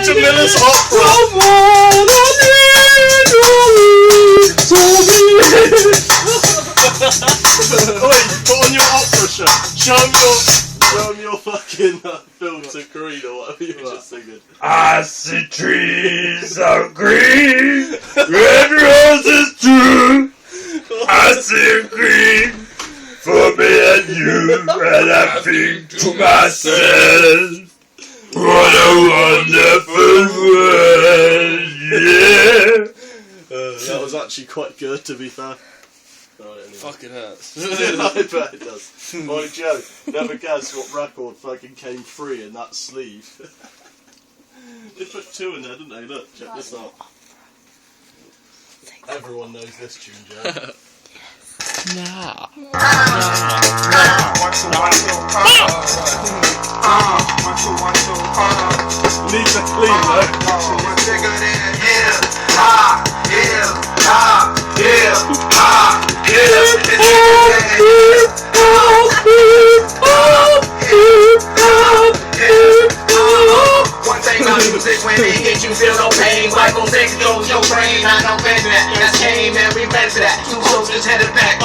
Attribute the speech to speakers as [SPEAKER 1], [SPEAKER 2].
[SPEAKER 1] to Miller's Opera. Wait, put on your opera shirt. Show him your fucking film to Creed or whatever you were just singing.
[SPEAKER 2] I see trees of green, red roses too. I see green for me and you, and I think to myself, what a wonderful world, yeah.
[SPEAKER 1] That was actually quite good, to be fair. Right, anyway.
[SPEAKER 3] Fucking hurts.
[SPEAKER 1] I bet it does. Boy, Joe, never guess what record fucking came free in that sleeve. They put 2 in there, didn't they? Look, check this out. Everyone knows this tune, Joe.
[SPEAKER 2] No.
[SPEAKER 1] Leave it clean, though.
[SPEAKER 4] One thing about music, when it hits you, feel no pain. Michael X goes your brain. I know better than that. That's game, man. We better for that. 2 soldiers headed back.